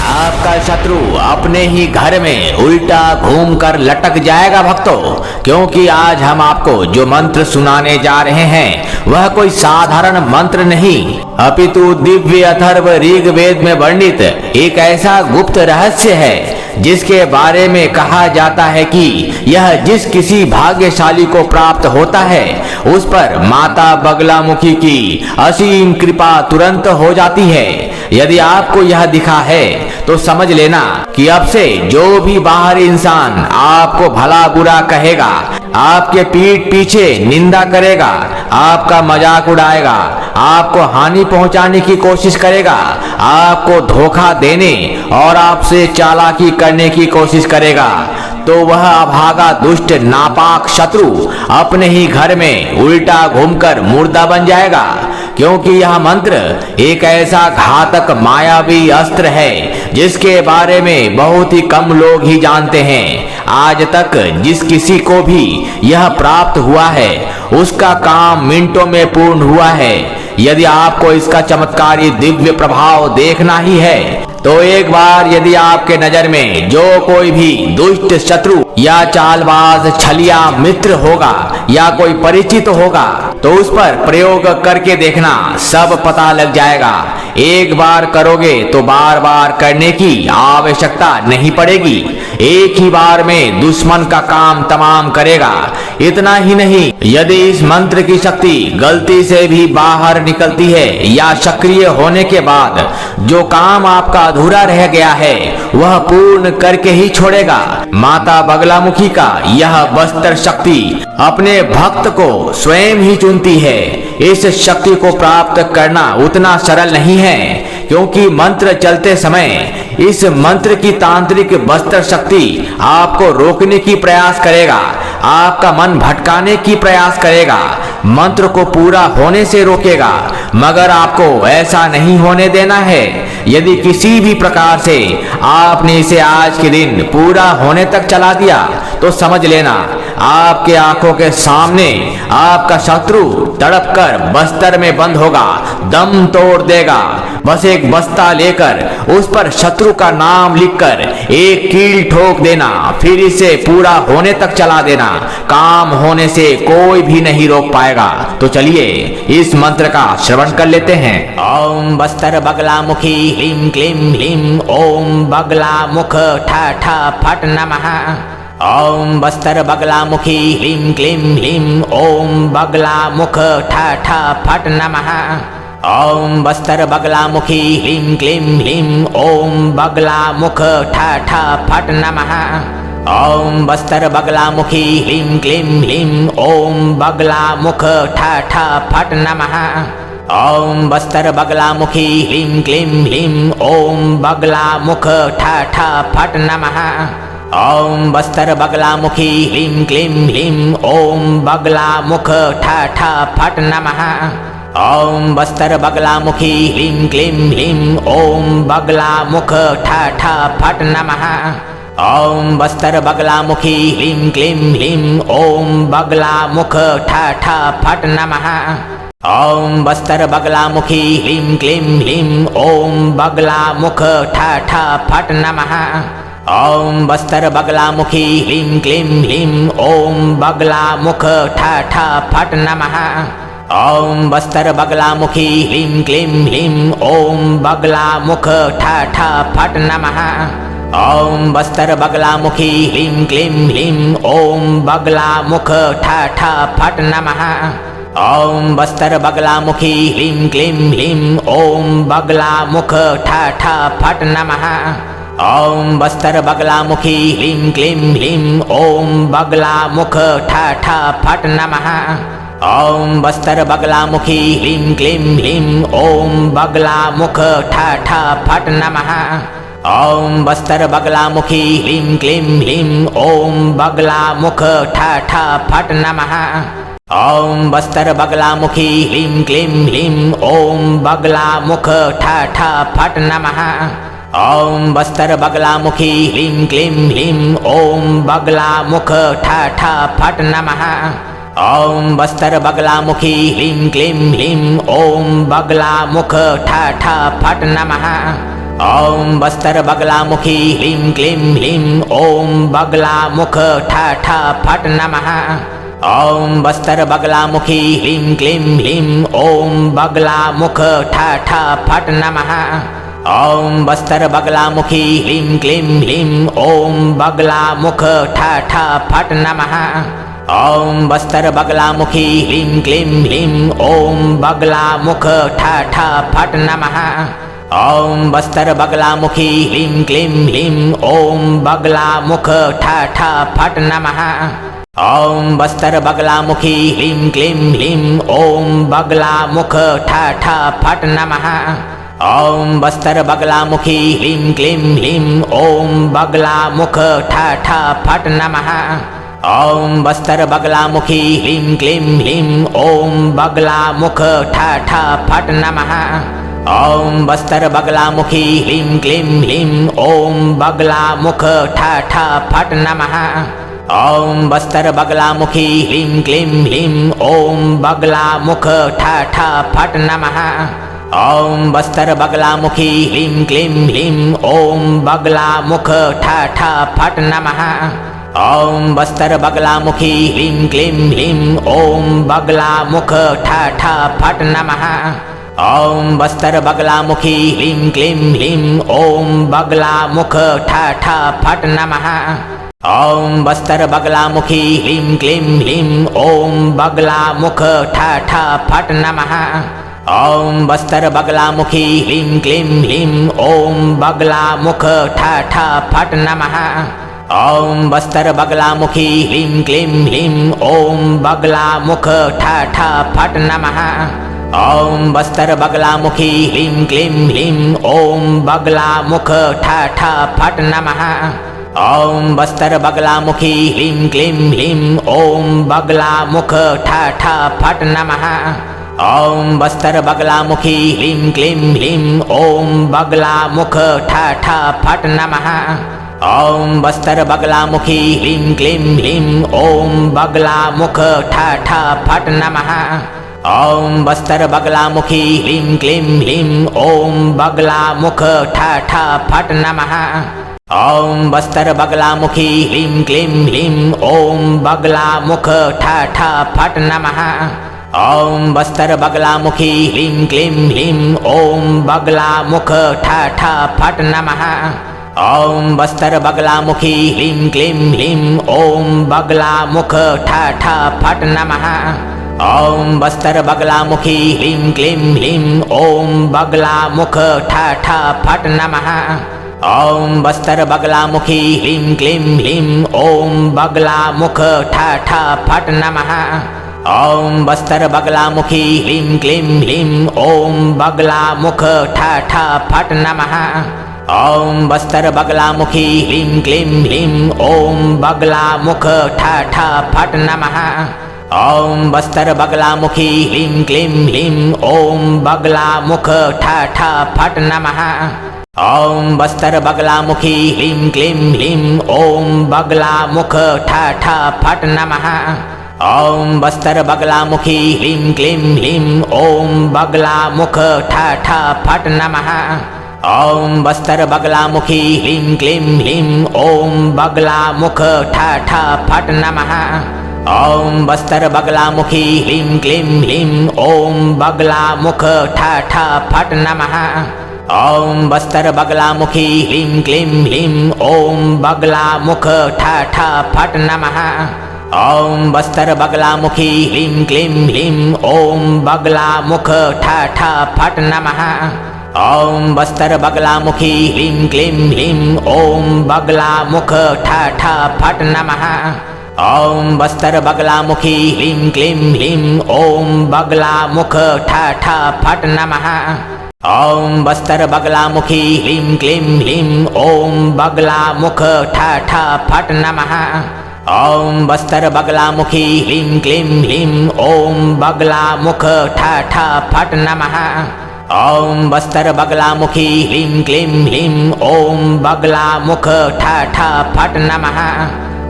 आपका शत्रु अपने ही घर में उल्टा घूमकर लटक जाएगा भक्तों, क्योंकि आज हम आपको जो मंत्र सुनाने जा रहे हैं वह कोई साधारण मंत्र नहीं, अपितु दिव्य अथर्व ऋग्वेद में वर्णित एक ऐसा गुप्त रहस्य है जिसके बारे में कहा जाता है कि यह जिस किसी भाग्यशाली को प्राप्त होता है उस पर माता बगलामुखी की असीम कृपा तुरंत हो जाती है। यदि आपको यह दिखा है तो समझ लेना कि अब से जो भी बाहरी इंसान आपको भला बुरा कहेगा, आपके पीठ पीछे निंदा करेगा, आपका मजाक उड़ाएगा, आपको हानि पहुंचाने की कोशिश करेगा, आपको धोखा देने और आपसे चालाकी करने की कोशिश करेगा, तो वह अभागा दुष्ट नापाक शत्रु अपने ही घर में उल्टा घूमकर मुर्दा बन जाएगा। क्योंकि यह मंत्र एक ऐसा घातक मायावी अस्त्र है जिसके बारे में बहुत ही कम लोग ही जानते हैं। आज तक जिस किसी को भी यह प्राप्त हुआ है उसका काम मिनटों में पूर्ण हुआ है। यदि आपको इसका चमत्कारी दिव्य प्रभाव देखना ही है तो एक बार यदि आपके नजर में जो कोई भी दुष्ट शत्रु या चालबाज छलिया मित्र होगा या कोई परिचित होगा तो उस पर प्रयोग करके देखना, सब पता लग जाएगा। एक बार करोगे तो बार बार करने की आवश्यकता नहीं पड़ेगी। एक ही बार में दुश्मन का काम तमाम करेगा। इतना ही नहीं, यदि इस मंत्र की शक्ति गलती से भी बाहर निकलती है या सक्रिय होने के बाद जो काम आपका अधूरा रह गया है वह पूर्ण करके ही छोड़ेगा। माता बगलामुखी का यह बस्तर शक्ति अपने भक्त को स्वयं ही चुनती है। इस शक्ति को प्राप्त करना उतना सरल नहीं है, क्योंकि मंत्र चलते समय इस मंत्र की तांत्रिक बस्तर शक्ति आपको रोकने की प्रयास करेगा, आपका मन भटकाने की प्रयास करेगा, मंत्र को पूरा होने से रोकेगा, मगर आपको ऐसा नहीं होने देना है। यदि किसी भी प्रकार से आपने इसे आज के दिन पूरा होने तक चला दिया तो समझ लेना आपके आंखों के सामने आपका शत्रु तड़प कर बस्तर में बंद होगा, दम तोड़ देगा। बस एक बस्ता लेकर उस पर शत्रु का नाम लिखकर एक कील ठोक देना, फिर इसे पूरा होने तक चला देना। काम होने से कोई भी नहीं रोक पाएगा। तो चलिए इस मंत्र का श्रवण कर लेते हैं। ओम बस्तर बगलामुखी ह्रीं क्लीं ह्रीं ओम बगलामुख ठा ठा फट नमः। ओम बस्तर बगलामुखी ह्रीं क्लीं ह्रीं ओम बगलामुख ठा ठा फट नमः। ओम बस्तर बगलामुखी ह्रीं क्लीं ह्रीं ओम बगलामुख ठा ठा फट नमः। ओम बस्तर बगलामुखी ह्रीं क्लीं ह्रीं ओम बगलामुख ठा ठा फट नमः। ओम बस्तर बगलामुखी ह्रीं क्लीं ह्रीं ओम बगलामुख ठा ठा फट नमः। ओम बस्तर बगलामुखी ह्रीं क्लीं ह्रीं ओम बगलामुख ठा ठा फट नमः। ओम बस्तर बगलामुखी ह्रीं क्लीं ह्रीं ओम बगलामुख ठा ठा फट नमः। ओम बस्तर बगलामुखी ह्रीं क्लीं ह्रीं ओम बगलामुख ठा ठा फट नमः। ओम बस्तर बगलामुखी ह्रीं क्लीं ह्रीं ओम बगलामुख ठा ठा फट नमः। ओम बस्तर बगलामुखी ह्रीं क्लीं ह्रीं ओम बगलामुख ठा ठा फट नमः। ओम बस्तर बगलामुखी ह्रीं क्लीं ह्रीं ओम बगलामुख ठा ठा फट नमः। ओम बस्तर बगलामुखी ह्रीं क्लीं ह्रीं ओम बगलामुख ठा ठा फट नमः। ओम बस्तर बगलामुखी ह्रीं क्लीं ह्रीं ओम बगलामुख ठा ठा फट नमः। ओम बस्तर बगलामुखी ह्रीं क्लीं ह्रीं ओम बगलामुख ठा ठा फट नमः। ओम बस्तर बगलामुखी ह्रीं क्लीं ह्रीं ओम बगलामुख ठा ठा फट नमः। ओम बस्तर बगलामुखी ह्रीं क्लीं ह्रीं ओम बगलामुख ठा ठा फट नमः। ओम बस्तर बगलामुखी ह्रीं क्लीं ह्रीं ओम बगलामुख ठा ठा फट नमः। ओम बस्तर बगलामुखी ह्रीं क्लीं ह्रीं ओम बगलामुख ठा ठा फट नमः। ओम बस्तर बगलामुखी ह्रीं क्लीं ह्रीं ओम बगलामुख ठा ठा फट नमः। ओम बस्तर बगला मुखी ह्रीं क्लीं ह्रीं ओम बगला मुख ठ ठ फट नमः। ओम बस्तर बगला मुखी ह्रीं क्लीं ह्रीं ओम बगला मुख ठ ठ फट नमः। ओम बस्तर बगला मुखी ह्रीं क्लीं ह्रीं ओम बगला मुख ठ ठ फट नमः। ओम बस्तर बगला मुखी ह्रीं क्लीं ह्रीं ओम बगला मुख ठ ठ फट नमः। ओम बस्तर बगला मुखी ह्रीं क्लीं ह्रीं ओम बगला मुख ठ ठ फट नमः। ओम बस्तर बगला मुखी ह्रीं क्लीं ह्रीं ओम बगला मुख ठ ठ फट नमः। ओम बस्तर बगला मुखी ह्रीं क्लीं ह्रीं ओम बगला मुख ठ ठ फट नमः। ओम बस्तर बगला मुखी ह्रीं क्लीं ह्रीं ओम बगला मुख ठ ठ फट नमः। ओम बस्तर बगला मुखी ह्रीं क्लीं ह्रीं ओम बगला मुख ठ ठ फट नमः। ओम बस्तर बगला मुखी ह्रीं क्लीं ह्रीं ओम बगला मुख ठ ठ फट नमः। ओम बस्तर बगला मुखी ह्रीं क्लीं ह्रीं ओम बगला मुख ठ ठ फट नमः। ओम बस्तर बगला मुखी ह्रीं क्लीं ह्रीं ओम बगला मुख ठ ठ फट नमः। ओम बस्तर बगला मुखी ह्रीं क्लीं ह्रीं ओम बगला मुख ठ ठ फट नमः। ओम बस्तर बगला मुखी ह्रीं क्लीं ह्रीं ओम बगला मुख ठ ठ फट नमः। ओम बस्तर बगला मुखी ह्रीं क्लीं ह्रीं ओम बगला मुख ठ ठ फट नमः। ओम बस्तर बगला मुखी ह्रीं क्लीं ह्रीं ओम बगला मुख ठ ठ फट नमः। ओम बस्तर बगला मुखी ह्रीं क्लीं ह्रीं ओम बगला मुख ठ ठ फट नमः। ओम बस्तर बगला मुखी ह्रीं क्लीं ह्रीं ओम बगला मुख ठ ठ फट नमः। ओम बस्तर बगला मुखी ह्रीं क्लीं ह्रीं ओम बगला मुख ठ ठ फट नमः। ओम बस्तर बगला मुखी ह्रीं क्लीं ह्रीं ओम बगला मुख ठ ठ फट नमः। ओम बस्तर बगला मुखी ह्रीं क्लीं ह्रीं ओम बगला मुख ठ ठ फट नमः। ओम बस्तर बगला मुखी ह्रीं क्लीं ह्रीं ओम बगला मुख ठ ठ फट नमः। ओम बस्तर बगला मुखी ह्रीं क्लीं ह्रीं ओम बगला मुख ठ ठ फट नमः। ओम बस्तर बगला मुखी ह्रीं क्लीं ह्रीं ओम बगला मुख ठ ठ फट नमः। ओम बस्तर बगला मुखी ह्रीं क्लीं ह्रीं ओम बगला मुख ठ ठ फट नमः। ओम बस्तर बगला मुखी ह्रीं क्लीं ह्रीं ओम बगला मुख ठ ठ फट नमः। ओम बस्तर बगला मुखी ह्रीं क्लीं ह्रीं ओम बगला मुख ठ ठ फट नमः। ओम बस्तर बगला मुखी ह्रीं क्लीं ह्रीं ओम बगला मुख ठ ठ फट नमः। ओम बस्तर बगला मुखी ह्रीं क्लीं ह्रीं ओम बगला मुख ठ ठ फट नमः। ओम बस्तर बगला मुखी ह्रीं क्लीं ह्रीं ओम बगला मुख ठ ठ फट नमः। ओम बस्तर बगला मुखी ह्रीं क्लीं ह्रीं ओम बगला मुख ठ ठ फट नमः। ओम बस्तर बगला मुखी ह्रीं क्लीं ह्रीं ओम बगला मुख ठ ठ फट नमः। ओम बस्तर बगला मुखी ह्रीं क्लीं ह्रीं ओम बगला मुख ठ ठ फट नमः। ओम बस्तर बगला मुखी ह्रीं क्लीं ह्रीं ओम बगला मुख ठ ठ फट नमः। ओम बस्तर बगला मुखी ह्रीं क्लीं ह्रीं ओम बगला मुख ठ ठ फट नमः। ओम बस्तर बगला मुखी ह्रीं क्लीं ह्रीं ओम बगला मुख ठ ठ फट नमः। ओम बस्तर बगला मुखी ह्रीं क्लीं ह्रीं ओम बगला मुख ठ ठ फट नमः। ओम बस्तर बगला मुखी ह्रीं क्लीं ह्रीं ओम बगला मुख ठ ठ फट नमः। ओम बस्तर बगला मुखी ह्रीं क्लीं ह्रीं ओम बगला मुख ठ ठ फट नमः। ओम बस्तर बगला मुखी ह्रीं क्लीं ह्रीं ओम बगला मुख ठ ठ फट नमः।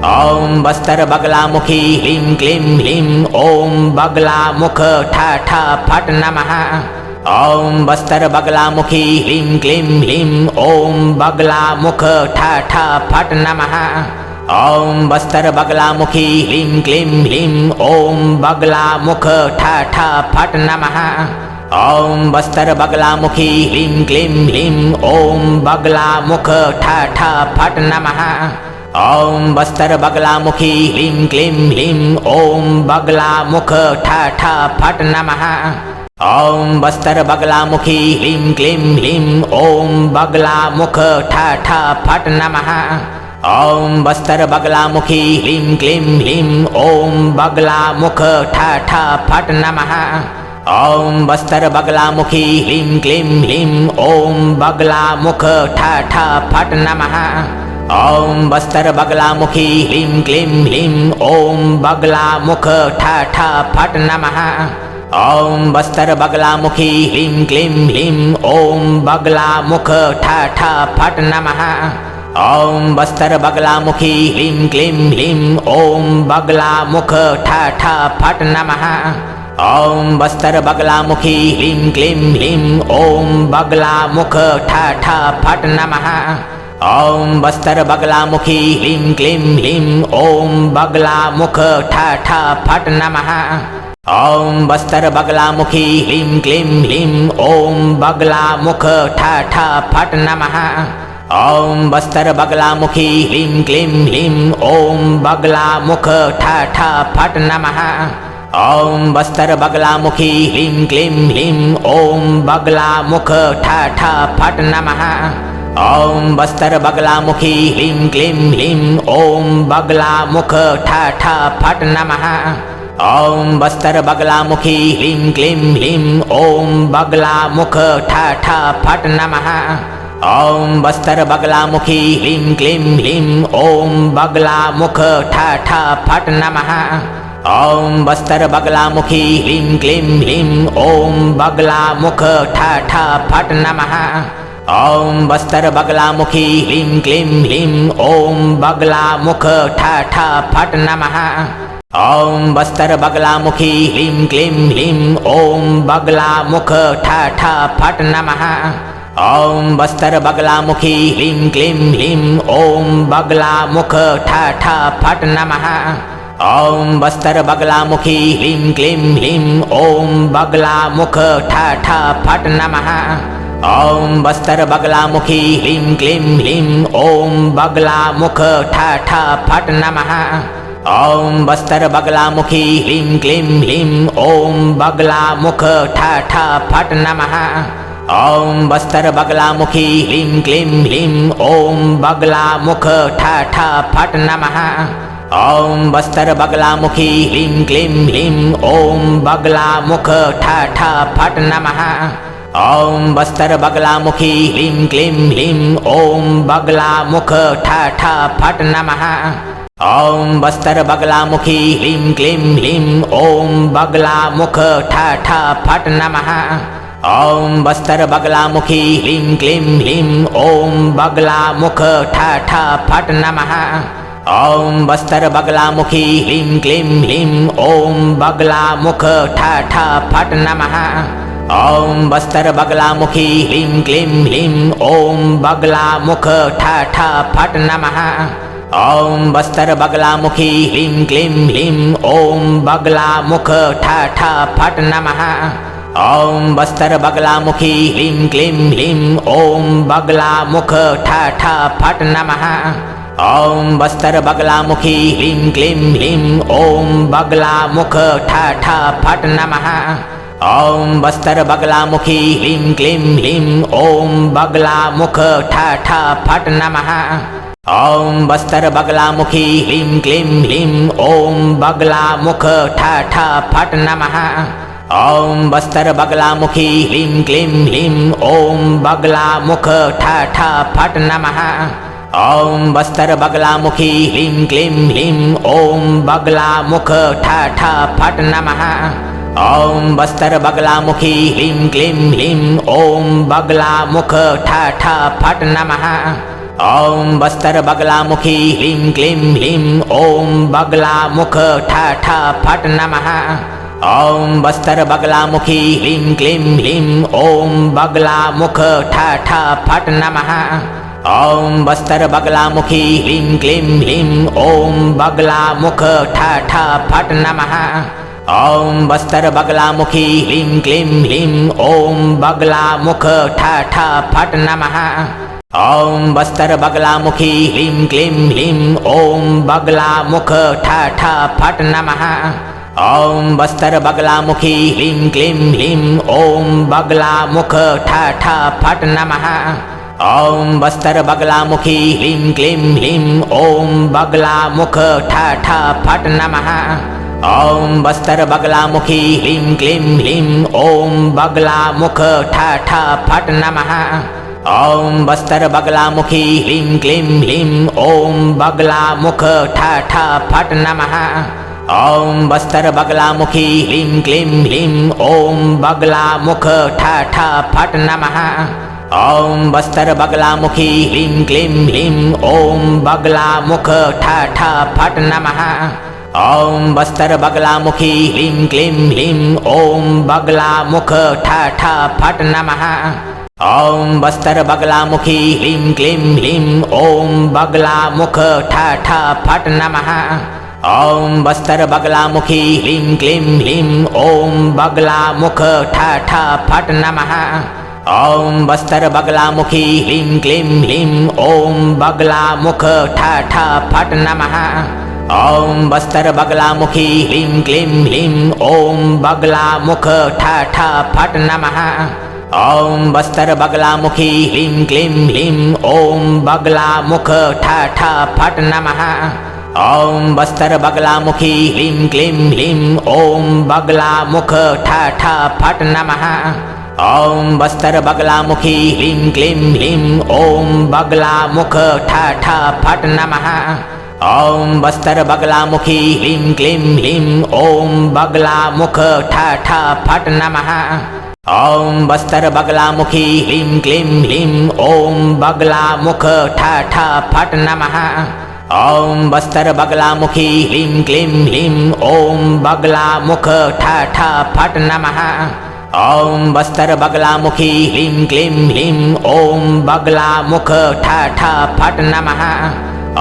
ओम बस्तर बगला मुखी ह्रीं क्लीं ह्रीं ओम बगला मुख ठ ठ फट नमः। ओम बस्तर बगला मुखी ह्रीं क्लीं ह्रीं ओम बगला मुख ठ ठ फट नमः। ओम बस्तर बगला मुखी ह्रीं क्लीं ह्रीं ओम बगला मुख ठ ठ फट नमः। ओम बस्तर बगला मुखी ह्रीं क्लीं ह्रीं ओम बगला मुख ठ ठ फट नमः। ओम बस्तर बगला मुखी ह्रीं क्लीं ह्रीं ओम बगला मुख ठ ठ फट नमः। ओम बस्तर बगला मुखी ह्रीं क्लीं ह्रीं ओम बगला मुख ठ ठ फट नमः। ओम बस्तर बगला मुखी ह्रीं क्लीं ह्रीं ओम बगला मुख ठ ठ फट नमः। ओम बस्तर बगला मुखी ह्रीं क्लीं ह्रीं ओम बगला मुख ठ ठ फट नमः। ओम बस्तर बगला मुखी ह्रीं क्लीं ह्रीं ओम बगला मुख ठ ठ फट नमः। ओम बस्तर बगला मुखी ह्रीं क्लीं ह्रीं ओम बगला मुख ठ ठ फट नमः। ओम बस्तर बगला मुखी ह्रीं क्लीं ह्रीं ओम बगला मुख ठ ठ फट नमः। ओम बस्तर बगला मुखी ह्रीं क्लीं ह्रीं ओम बगला मुख ठ ठ फट नमः। ओम बस्तर बगला मुखी ह्रीं क्लीं ह्रीं ओम बगला मुख ठ ठ फट नमः। ओम बस्तर बगला मुखी ह्रीं क्लीं ह्रीं ओम बगला मुख ठ ठ फट नमः। ओम बस्तर बगला मुखी ह्रीं क्लीं ह्रीं ओम बगला मुख ठ ठ फट नमः। ओम बस्तर बगला मुखी ह्रीं क्लीं ह्रीं ओम बगला मुख ठ ठ फट नमः। ओम बस्तर बगला मुखी ह्रीं क्लीं ह्रीं ओम बगला मुख ठ ठ फट नमः। ओम बस्तर बगला मुखी ह्रीं क्लीं ह्रीं ओम बगला मुख ठ ठ फट नमः। ओम बस्तर बगला मुखी ह्रीं क्लीं ह्रीं ओम बगला मुख ठ ठ फट नमः। ओम बस्तर बगला मुखी ह्रीं क्लीं ह्रीं ओम बगला मुख ठ ठ फट नमः। ओम बस्तर बगला मुखी ह्रीं क्लीं ह्रीं ओम बगला मुख ठ ठ फट नमः। ओम बस्तर बगला मुखी ह्रीं क्लीं ह्रीं ओम बगला मुख ठ ठ फट नमः। ओम बस्तर बगला मुखी ह्रीं क्लीं ह्रीं ओम बगला मुख ठ ठ फट नमः। ओम बस्तर बगला मुखी ह्रीं क्लीं ह्रीं ओम बगला मुख ठ ठ फट नमः। ओम बस्तर बगला मुखी ह्रीं क्लीं ह्रीं ओम बगला मुख ठ ठ फट नमः। ओम बस्तर बगला मुखी ह्रीं क्लीं ह्रीं ओम बगला मुख ठ ठ फट नमः। ओम बस्तर बगला मुखी ह्रीं क्लीं ह्रीं ओम बगला मुख ठ ठ फट नमः। ओम बस्तर बगला मुखी ह्रीं क्लीं ह्रीं ओम बगला मुख ठ ठ फट नमः। ओम बस्तर बगला मुखी ह्रीं क्लीं ह्रीं ओम बगला मुख ठ ठ फट नमः। ओम बस्तर बगला मुखी ह्रीं क्लीं ह्रीं ओम बगला मुख ठ ठ फट नमः। ओम बस्तर बगला मुखी ह्रीं क्लीं ह्रीं ओम बगला मुख ठ ठ फट नमः। ओम बस्तर बगला मुखी ह्रीं क्लीं ह्रीं ओम बगला मुख ठ ठ फट नमः। ओम बस्तर बगला मुखी ह्रीं क्लीं ह्रीं ओम बगला मुख ठ ठ फट नमः। ओम बस्तर बगला मुखी ह्रीं क्लीं ह्रीं ओम बगला मुख ठ ठ फट नमः। ओम बस्तर बगला मुखी ह्रीं क्लीं ह्रीं ओम बगला मुख ठ ठ फट नमः। ओम बस्तर बगला मुखी ह्रीं क्लीं ह्रीं ओम बगला मुख ठ ठ फट नमः। ओम बस्तर बगला मुखी ह्रीं क्लीं ह्रीं ओम बगला मुख ठ ठ फट नमः। ओम बस्तर बगला मुखी ह्रीं क्लीं ह्रीं ओम बगला मुख ठ ठ फट नमः। ओम बस्तर बगला मुखी ह्रीं क्लीं ह्रीं ओम बगला मुख ठ ठ फट नमः। ओम बस्तर बगला मुखी ह्रीं क्लीं ह्रीं ओम बगला मुख ठ ठ फट नमः। ओम बस्तर बगला मुखी ह्रीं क्लीं ह्रीं ओम बगला मुख ठ ठ फट नमः। ओम बस्तर बगला मुखी ह्रीं क्लीं ह्रीं ओम बगला मुख ठ ठ फट नमः। ओम बस्तर बगला मुखी ह्रीं क्लीं ह्रीं ओम बगला मुख ठ ठ फट नमः। ओम बस्तर बगला मुखी ह्रीं क्लीं ह्रीं ओम बगला मुख ठ ठ फट नमः। ओम बस्तर बगला मुखी ह्रीं क्लीं ह्रीं ओम बगला मुख ठ ठ फट नमः। ओम बस्तर बगला मुखी ह्रीं क्लीं ह्रीं ओम बगला मुख ठ ठ फट नमः। ओम बस्तर बगला मुखी ह्रीं क्लीं ह्रीं ओम बगला मुख ठ ठ फट नमः। ओम बस्तर बगला मुखी ह्रीं क्लीं ह्रीं ओम बगला मुख ठ ठ फट नमः। ओम बस्तर बगला मुखी ह्रीं क्लीं ह्रीं ओम बगला मुख ठ ठ फट नमः। ओम बस्तर बगला मुखी ह्रीं क्लीं ह्रीं ओम बगला मुख ठ ठ फट नमः। ओम बस्तर बगला मुखी ह्रीं क्लीं ह्रीं ओम बगला मुख ठ ठ फट नमः। ओम बस्तर बगला मुखी ह्रीं क्लीं ह्रीं ओम बगला मुख ठ ठ फट नमः। ओम बस्तर बगला मुखी ह्रीं क्लीं ह्रीं ओम बगला मुख ठ ठ फट नमः। ओम बस्तर बगला मुखी ह्रीं क्लीं ह्रीं ओम बगला मुख ठ ठ फट नमः। ओम बस्तर बगला मुखी ह्रीं क्लीं ह्रीं ओम बगला मुख ठ ठ फट नमः। ओम बस्तर बगला मुखी ह्रीं क्लीं ह्रीं ओम बगला मुख ठ ठ फट नमः। ओम बस्तर बगला मुखी ह्रीं क्लीं ह्रीं ओम बगला मुख ठ ठ फट नमः। ओम बस्तर बगला मुखी ह्रीं क्लीं ह्रीं ओम बगला मुख ठ ठ फट नमः। ओम बस्तर बगला मुखी ह्रीं क्लीं ह्रीं ओम बगला मुख ठ ठ फट नमः। ओम बस्तर बगला मुखी ह्रीं क्लीं ह्रीं ओम बगला मुख ठ ठ फट नमः। ओम बस्तर बगला मुखी ह्रीं क्लीं ह्रीं ओम बगला मुख ठ ठ फट नमः। ओम बस्तर बगला मुखी ह्रीं क्लीं ह्रीं ओम बगला मुख ठ ठ फट नमः। ओम बस्तर बगला मुखी ह्रीं क्लीं ह्रीं ओम बगला मुख ठ ठ फट नमः। ओम बस्तर बगला मुखी ह्रीं क्लीं ह्रीं ओम बगला मुख ठ ठ फट नमः। ओम बस्तर बगला मुखी ह्रीं क्लीं ह्रीं ओम बगला मुख ठ ठ फट नमः।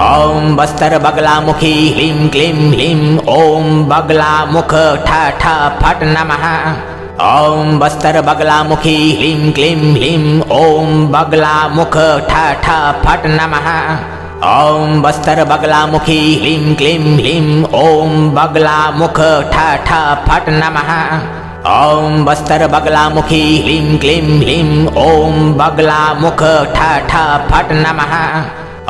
ओम बस्तर बगला मुखी ह्रीं क्लीं ह्रीं ओम बगला मुख ठ ठ फट नमः। ओम बस्तर बगला मुखी ह्रीं क्लीं ह्रीं ओम बगला मुख ठ ठ फट नमः। ओम बस्तर बगला मुखी ह्रीं क्लीं ह्रीं ओम बगला मुख ठ ठ फट नमः। ओम बस्तर बगला मुखी ह्रीं क्लीं ह्रीं ओम बगला मुख ठ ठ फट नमः।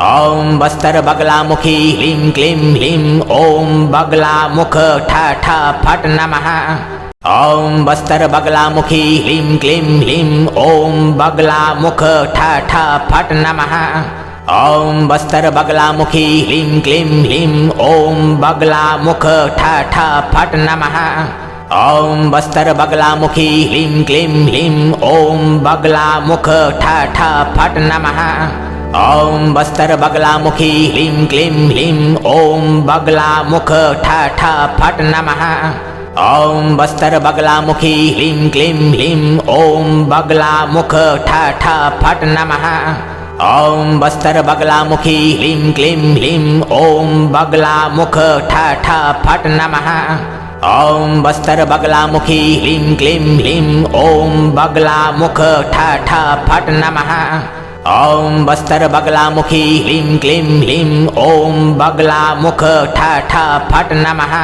ओम बस्तर बगला मुखी ह्रीं क्लीं ह्रीं ओम बगला मुख ठ ठ फट नमः। ओम बस्तर बगला मुखी ह्रीं क्लीं ह्रीं ओम बगला मुख ठ ठ फट नमः। ओम बस्तर बगला मुखी ह्रीं क्लीं ह्रीं ओम बगला मुख ठ ठ फट नमः। ओम बस्तर बगला मुखी ह्रीं क्लीं ह्रीं ओम बगला मुख ठ ठ फट नमः। ओम बस्तर बगला मुखी ह्रीं क्लीं ह्रीं ओम बगला मुख ठ ठ फट नमः। ओम बस्तर बगला मुखी ह्रीं क्लीं ह्रीं ओम बगला मुख ठ ठ फट नमः। ओम बस्तर बगला मुखी ह्रीं क्लीं ह्रीं ओम बगला मुख ठ ठ फट नमः। ओम बस्तर बगला मुखी ह्रीं क्लीं ह्रीं ओम बगला मुख ठ ठ फट नमः।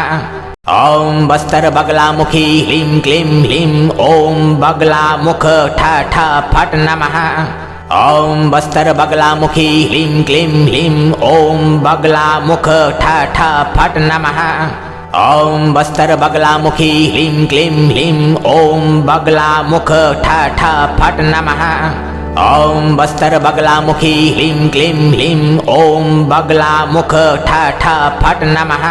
ओम बस्तर बगला मुखी ह्रीं क्लीं ह्रीं ओम बगला मुख ठ ठ फट नमः। ओम बस्तर बगला मुखी ह्रीं क्लीं ह्रीं ओम बगला मुख ठ ठ फट नमः। ओम बस्तर बगला मुखी ह्रीं क्लीं ह्रीं ओम बगला मुख ठ ठ फट नमः। ओम बस्तर बगला मुखी ह्रीं क्लीं ह्रीं ओम बगला मुख ठ ठ फट नमः।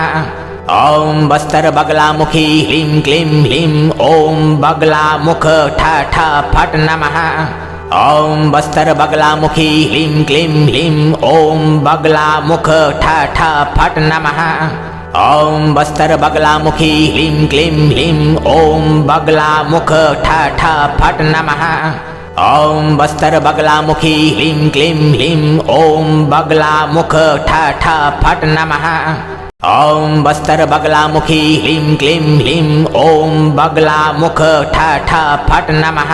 ओम बस्तर बगला मुखी ह्रीं क्लीं ह्रीं ओम बगला मुख ठ ठ फट नमः। ओम बस्तर बगला मुखी ह्रीं क्लीं ह्रीं ओम बगला मुख ठ ठ फट नमः। ओम बस्तर बगला मुखी ह्रीं क्लीं ह्रीं ओम बगला मुख ठ ठ फट नमः। ओम बस्तर बगला मुखी ह्रीं क्लीं ह्रीं ओम बगला मुख ठ ठ फट नमः। ओम बस्तर बगला मुखी ह्रीं क्लीं ह्रीं ओम बगला मुख ठ ठ फट नमः।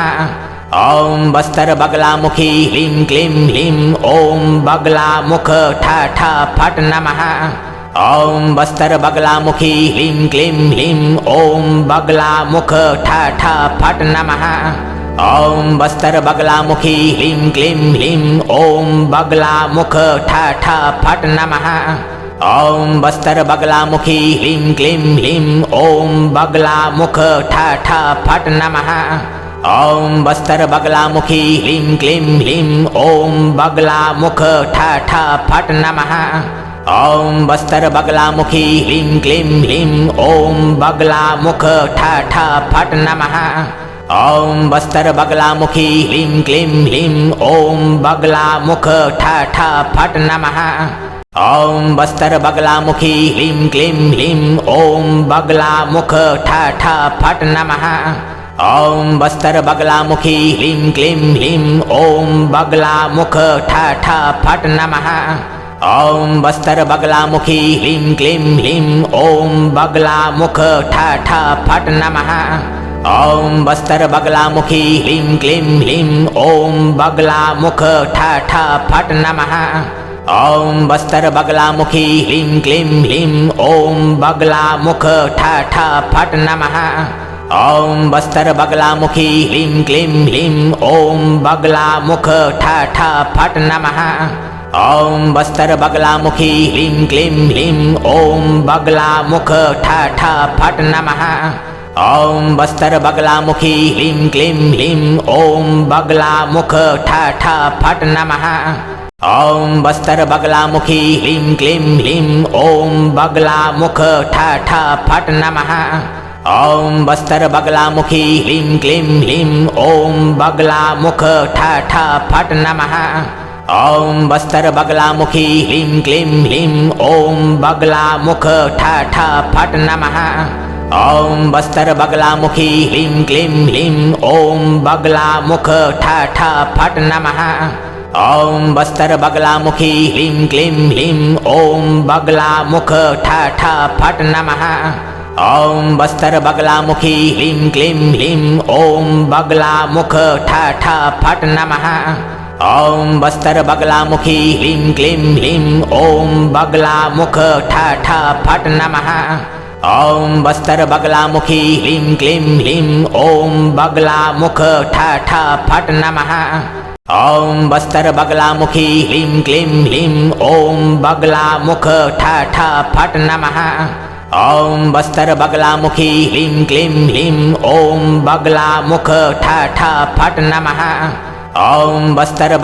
ओम बस्तर बगला मुखी ह्रीं क्लीं ह्रीं ओम बगला मुख ठ ठ फट नमः। ओम बस्तर बगला मुखी ह्रीं क्लीं ह्रीं ओम बगला मुख ठ ठ फट नमः। ओम बस्तर बगला मुखी ह्रीं क्लीं ह्रीं ओम बगला मुख ठ ठ फट नमः। ओम बस्तर बगला मुखी ह्रीं क्लीं ह्रीं ओम बगला मुख ठ ठ फट नमः। ओम बस्तर बगला मुखी ह्रीं क्लीं ह्रीं ओम बगला मुख ठ ठ फट नमः। ओम बस्तर बगला मुखी ह्रीं क्लीं ह्रीं ओम बगला मुख ठ ठ फट नमः। ओम बस्तर बगला मुखी ह्रीं क्लीं ह्रीं ओम बगला मुख ठ ठ फट नमः। ओम बस्तर बगला मुखी ह्रीं क्लीं ह्रीं ओम बगला मुख ठ ठ फट नमः। ओम बस्तर बगला मुखी ह्रीं क्लीं ह्रीं ओम बगला मुख ठ ठ फट नमः। ओम बस्तर बगला मुखी ह्रीं क्लीं ह्रीं ओम बगला मुख ठ ठ फट नमः। ओम बस्तर बगला मुखी ह्रीं क्लीं ह्रीं ओम बगला मुख ठ ठ फट नमः। ओम बस्तर बगला मुखी ह्रीं क्लीं ह्रीं ओम बगला मुख ठ ठ फट नमः। ओम बस्तर बगला मुखी ह्रीं क्लीं ह्रीं ओम बगला मुख ठ ठ फट नमः। ओम बस्तर बगला मुखी ह्रीं क्लीं ह्रीं ओम बगला मुख ठ ठ फट नमः। ओम बस्तर बगला मुखी ह्रीं क्लीं ह्रीं ओम बगला मुख ठ ठ फट नमः। ओम बस्तर बगला मुखी ह्रीं क्लीं ह्रीं ओम बगला मुख ठ ठ फट नमः। ओम बस्तर बगला मुखी ह्रीं क्लीं ह्रीं ओम बगला मुख ठ ठ फट नमः। ओम बस्तर बगला मुखी ह्रीं क्लीं ह्रीं ओम बगला मुख ठ ठ फट नमः। ओम बस्तर बगला मुखी ह्रीं क्लीं ह्रीं ओम बगला मुख ठ ठ फट नमः। ओम बस्तर बगला मुखी ह्रीं क्लीं ह्रीं ओम बगला मुख ठ ठ फट नमः। ओम बस्तर बगला मुखी ह्रीं क्लीं ह्रीं ओम बगला मुख ठ ठ फट नमः। ओम बस्तर बगला मुखी ह्रीं क्लीं ह्रीं ओम बगला मुख ठ ठ फट नमः। ओम बस्तर बगला मुखी ह्रीं क्लीं ह्रीं ओम बगला मुख ठ ठ फट नमः। ओम बस्तर बगला मुखी ह्रीं क्लीं ह्रीं ओम बगला मुख ठ ठ फट नमः। ओम बस्तर बगला मुखी ह्रीं क्लीं ह्रीं ओम बगला मुख ठ ठ फट नमः। ओम बस्तर बगला मुखी ह्रीं क्लीं ह्रीं ओम बगला मुख ठ ठ फट नमः। ओम बस्तर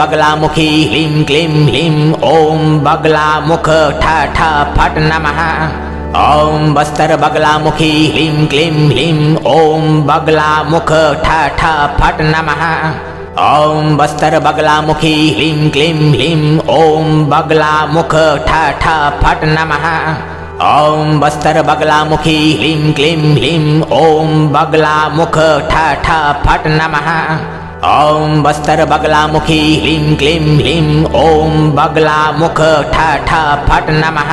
बगला मुखी ह्रीं क्लीं ह्रीं ओम बगला मुख ठ ठ फट नमः। ओम बस्तर बगला मुखी ह्रीं क्लीं ह्रीं ओम बगला मुख ठ ठ फट नमः। ओम बस्तर बगला मुखी ह्रीं क्लीं ह्रीं ओम बगला मुख ठ ठ फट नमः। ओम बस्तर बगला मुखी ह्रीं क्लीं ह्रीं ओम बगला मुख ठ ठ फट नमः।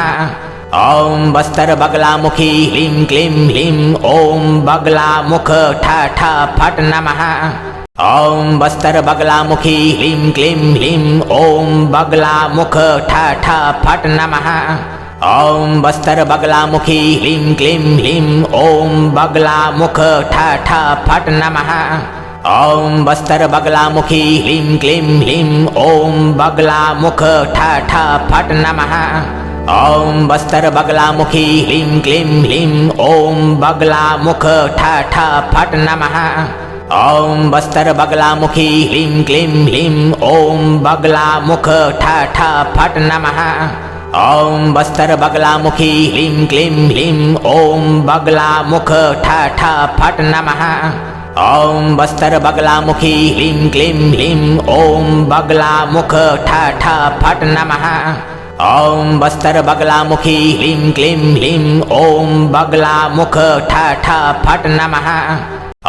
ओम बस्तर बगला मुखी ह्रीं क्लीं ह्रीं ओम बगला मुख ठ ठ फट नमः। ओम बस्तर बगला मुखी ह्रीं क्लीं ह्रीं ओम बगला मुख ठ ठ फट नमः। ओम बस्तर बगला मुखी ह्रीं क्लीं ह्रीं ओम बगला मुख ठ ठ फट नमः। ओम बस्तर बगला मुखी ह्रीं क्लीं ह्रीं ओम बगला मुख ठ ठ फट नमः। ओम बस्तर बगला मुखी ह्रीं क्लीं ह्रीं ओम बगला मुख ठ ठ फट नमः। ओम बस्तर बगला मुखी ह्रीं क्लीं ह्रीं ओम बगला मुख ठ ठ फट नमः। ओम बस्तर बगला मुखी ह्रीं क्लीं ह्रीं ओम बगला मुख ठ ठ फट नमः। ओम बस्तर बगला मुखी ह्रीं क्लीं ह्रीं ओम बगला मुख ठ ठ फट नमः। ओम बस्तर बगला मुखी ह्रीं क्लीं ह्रीं ओम बगला मुख ठ ठ फट नमः।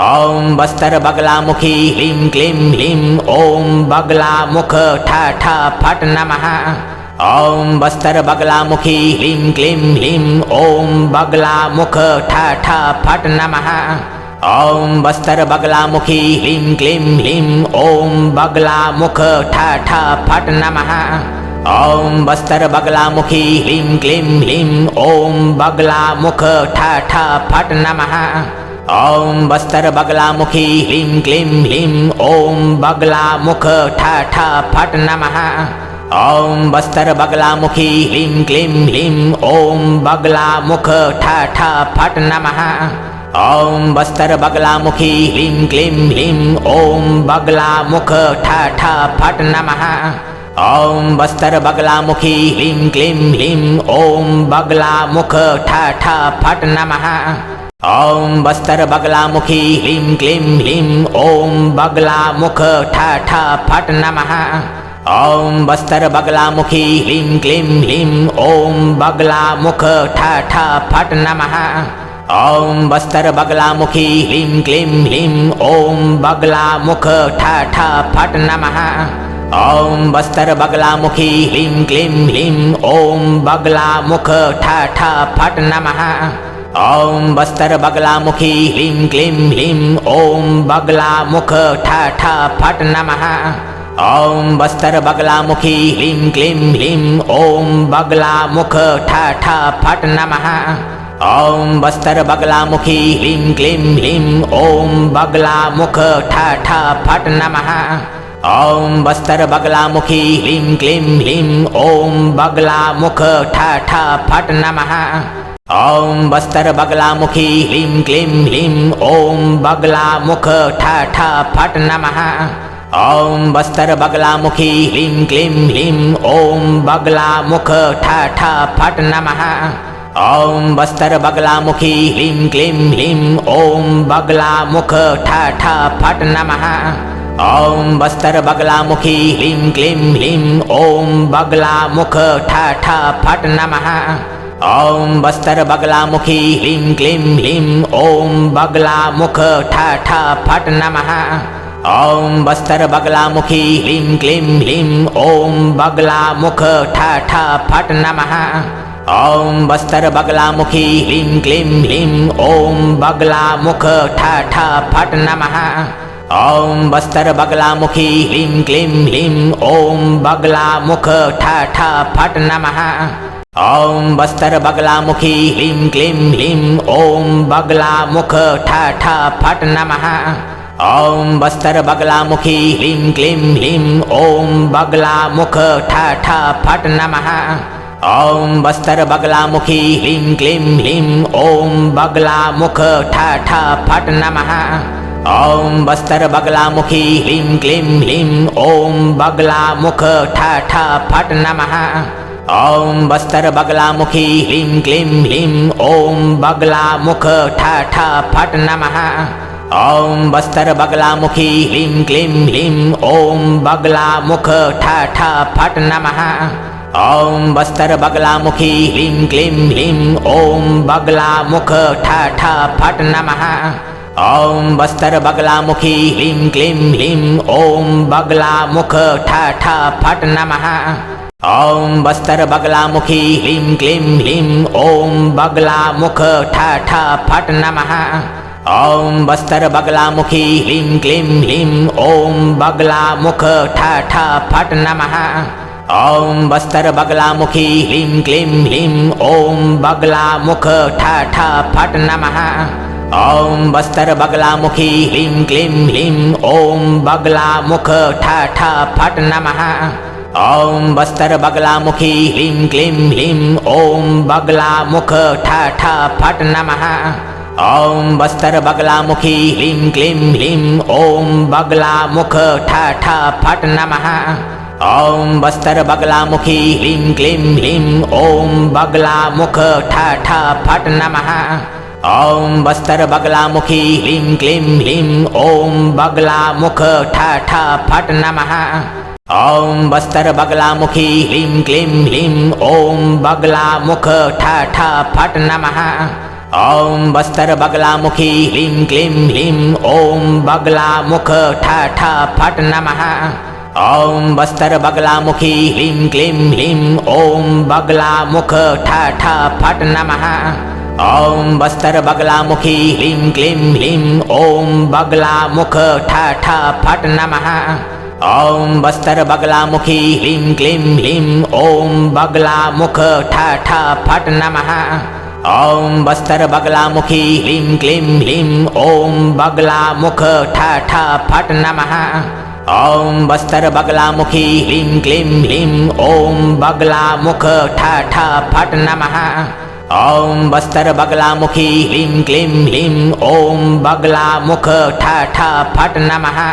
ओम बस्तर बगला मुखी ह्रीं क्लीं ह्रीं ओम बगला मुख ठ ठ फट नमः। ओम बस्तर बगला मुखी ह्रीं क्लीं ह्रीं ओम बगला मुख ठ ठ फट नमः। ओम बस्तर बगला मुखी ह्रीं क्लीं ह्रीं ओम बगला मुख ठ ठ फट नमः। ओम बस्तर बगला मुखी ह्रीं क्लीं ह्रीं ओम बगला मुख ठ ठ फट नमः। ओम बस्तर बगला मुखी ह्रीं क्लीं ह्रीं ओम बगला मुख ठ ठ फट नमः। ओम बस्तर बगला मुखी ह्रीं क्लीं ह्रीं ओम बगला मुख ठ ठ फट नमः। ओम बस्तर बगला मुखी ह्रीं क्लीं ह्रीं ओम बगला मुख ठ ठ फट नमः। ओम बस्तर बगला मुखी ह्रीं क्लीं ह्रीं ओम बगला मुख ठ ठ फट नमः। ओम बस्तर बगला मुखी ह्रीं क्लीं ह्रीं ओम बगला मुख ठ ठ फट नमः। ओम बस्तर बगला मुखी ह्रीं क्लीं ह्रीं ओम बगला मुख ठ ठ फट नमः। ओम बस्तर बगला मुखी ह्रीं क्लीं ह्रीं ओम बगला मुख ठ ठ फट नमः। ओम बस्तर बगला मुखी ह्रीं क्लीं ह्रीं ओम बगला मुख ठ ठ फट नमः। ओम बस्तर बगला मुखी ह्रीं क्लीं ह्रीं ओम बगला मुख ठ ठ फट नमः। ओम बस्तर बगला मुखी ह्रीं क्लीं ह्रीं ओम बगला मुख ठ ठ फट नमः। ओम बस्तर बगला मुखी ह्रीं क्लीं ह्रीं ओम बगला मुख ठ ठ फट नमः। ओम बस्तर बगला मुखी ह्रीं क्लीं ह्रीं ओम बगला मुख ठ ठ फट नमः। ओम बस्तर बगला मुखी ह्रीं क्लीं ह्रीं ओम बगला मुख ठ ठ फट नमः। ओम बस्तर बगला मुखी ह्रीं क्लीं ह्रीं ओम बगला मुख ठ ठ फट नमः। ओम बस्तर बगला मुखी ह्रीं क्लीं ह्रीं ओम बगला मुख ठ ठ फट नमः। ओम बस्तर बगला मुखी ह्रीं क्लीं ह्रीं ओम बगला मुख ठ ठ फट नमः। ओम बस्तर बगला मुखी ह्रीं क्लीं ह्रीं ओम बगला मुख ठ ठ फट नमः। ओम बस्तर बगला मुखी ह्रीं क्लीं ह्रीं ओम बगला मुख ठ ठ फट नमः। ओम बस्तर बगला मुखी ह्रीं क्लीं ह्रीं ओम बगला मुख ठ ठ फट नमः। ओम बस्तर बगला मुखी ह्रीं क्लीं ह्रीं ओम बगला मुख ठ ठ फट नमः। ओम बस्तर बगला मुखी ह्रीं क्लीं ह्रीं ओम बगला मुख ठ ठ फट नमः। ओम बस्तर बगला मुखी ह्रीं क्लीं ह्रीं ओम बगला मुख ठ ठ फट नमः। ओम बस्तर बगला मुखी ह्रीं क्लीं ह्रीं ओम बगला मुख ठ ठ फट नमः। ओम बस्तर बगला मुखी ह्रीं क्लीं ह्रीं ओम बगला मुख ठ ठ फट नमः। ओम बस्तर बगला मुखी ह्रीं क्लीं ह्रीं ओम बगला मुख ठ ठ फट नमः। ओम बस्तर बगला मुखी ह्रीं क्लीं ह्रीं ओम बगला मुख ठ ठ फट नमः। ओम बस्तर बगला मुखी ह्रीं क्लीं ह्रीं ओम बगला मुख ठ ठ फट नमः। ओम बस्तर बगला मुखी ह्रीं क्लीं ह्रीं ओम बगला मुख ठ ठ फट नमः। ओम बस्तर बगला मुखी ह्रीं क्लीं ह्रीं ओम बगला मुख ठ ठ फट नमः। ओम बस्तर बगला मुखी ह्रीं क्लीं ह्रीं ओम बगला मुख ठ ठ फट नमः। ओम बस्तर बगला मुखी ह्रीं क्लीं ह्रीं ओम बगला मुख ठ ठ फट नमः। ओम बस्तर बगला मुखी ह्रीं क्लीं ह्रीं ओम बगला मुख ठ ठ फट नमः। ओम बस्तर बगला मुखी ह्रीं क्लीं ह्रीं ओम बगला मुख ठ ठ फट नमः। ओम बस्तर बगला मुखी ह्रीं क्लीं ह्रीं ओम बगला मुख ठ ठ फट नमः। ओम बस्तर बगला मुखी ह्रीं क्लीं ह्रीं ओम बगला मुख ठ ठ फट नमः। ओम बस्तर बगला मुखी ह्रीं क्लीं ह्रीं ओम बगला मुख ठ ठ फट नमः। ओम बस्तर बगला मुखी ह्रीं क्लीं ह्रीं ओम बगला मुख ठा ठा फट नमः। ओम बस्तर बगला मुखी ह्रीं क्लीं ह्रीं ओम बगला मुख ठा ठा फट नमः। ओम बस्तर बगला मुखी ह्रीं क्लीं ह्रीं ओम बगला मुख ठा ठा फट नमः। ओम बस्तर बगला मुखी ह्रीं क्लीं ह्रीं ओम बगला मुख ठा ठा फट नमः। ओम बस्तर बगला मुखी ह्रीं क्लीं ह्रीं ओम बगला मुख ठा ठा फट नमः। ओम बस्तर बगला मुखी ह्रीं क्लीं ह्रीं ओम बगला मुख ठा ठा फट नमः। ओम बस्तर बगला मुखी ह्रीं क्लीं ह्रीं ओम बगला मुख ठा ठा फट नमः। ओम बस्तर बगला मुखी ह्रीं क्लीं ह्रीं ओम बगला मुख ठा ठा फट नमः।